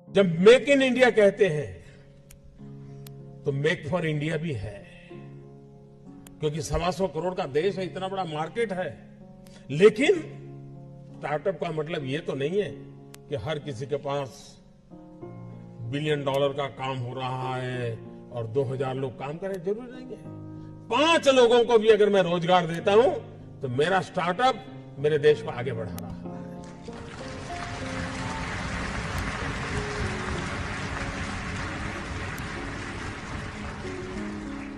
जब make in India कहते हैं तो मेक फॉर इंडिया भी है, क्योंकि 125 करोड़ का देश है, इतना बड़ा मार्केट है। लेकिन स्टार्टअप का मतलब ये तो नहीं है कि हर किसी के पास $1 बिलियन का काम हो रहा है और 2000 लोग काम करें, जरूरी नहीं है। 5 लोगों को भी अगर मैं रोजगार देता हूं तो मेरा स्टार्टअप मेरे देश को आगे बढ़ा रहा है।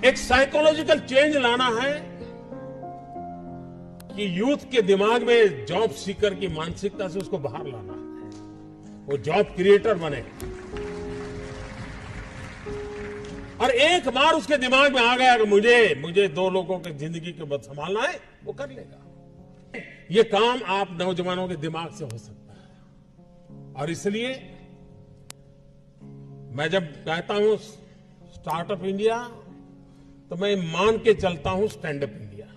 एक साइकोलॉजिकल चेंज लाना है कि यूथ के दिमाग में जॉब सीकर की मानसिकता से उसको बाहर लाना है, वो जॉब क्रिएटर बने। और एक बार उसके दिमाग में आ गया कि मुझे 2 लोगों की जिंदगी के बाद संभालना है, वो कर लेगा। ये काम आप नौजवानों के दिमाग से हो सकता है। और इसलिए मैं जब कहता हूं स्टार्टअप इंडिया, तो मैं मान के चलता हूं स्टैंड अप इंडिया।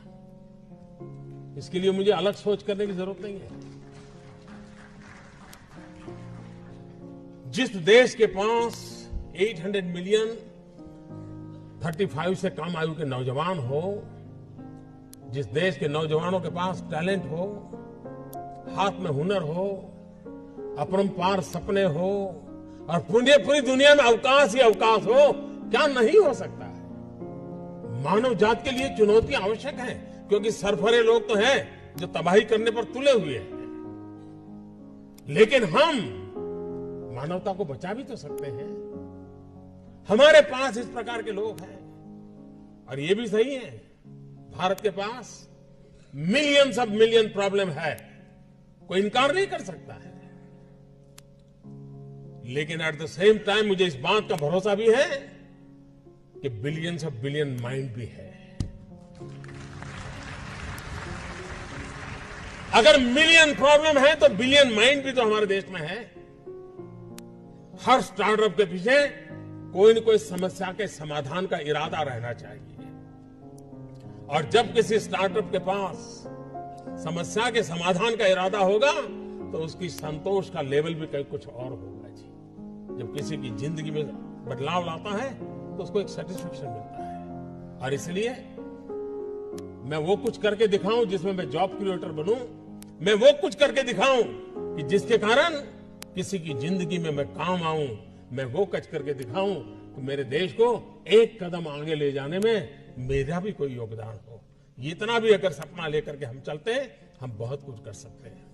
इसके लिए मुझे अलग सोच करने की जरूरत नहीं है। जिस देश के पास 800 मिलियन 35 से कम आयु के नौजवान हो, जिस देश के नौजवानों के पास टैलेंट हो, हाथ में हुनर हो, अपरंपार सपने हो और पूरी दुनिया में अवकाश ही अवकाश हो, क्या नहीं हो सकता है। मानव जात के लिए चुनौती आवश्यक है, क्योंकि सरफरे लोग तो हैं जो तबाही करने पर तुले हुए हैं। लेकिन हम मानवता को बचा भी तो सकते हैं। हमारे पास इस प्रकार के लोग हैं। और ये भी सही है, भारत के पास मिलियन प्रॉब्लम है, कोई इनकार नहीं कर सकता है। लेकिन एट द सेम टाइम मुझे इस बात का भरोसा भी है कि बिलियन माइंड भी है। अगर मिलियन प्रॉब्लम है तो बिलियन माइंड भी तो हमारे देश में है। हर स्टार्टअप के पीछे कोई न कोई समस्या के समाधान का इरादा रहना चाहिए। और जब किसी स्टार्टअप के पास समस्या के समाधान का इरादा होगा तो उसकी संतोष का लेवल भी कहीं कुछ और होगा जी। जब किसी की जिंदगी में बदलाव लाता है तो उसको एक सेटिस्फेक्शन मिलता है। और इसलिए मैं वो कुछ करके दिखाऊं जिसमें मैं जॉब क्रिएटर बनूं, मैं वो कुछ करके दिखाऊं कि जिसके कारण किसी की जिंदगी में मैं काम आऊं, मैं वो कुछ करके दिखाऊं कि मेरे देश को एक कदम आगे ले जाने में मेरा भी कोई योगदान हो। इतना भी अगर सपना लेकर के हम चलते हैं, हम बहुत कुछ कर सकते हैं।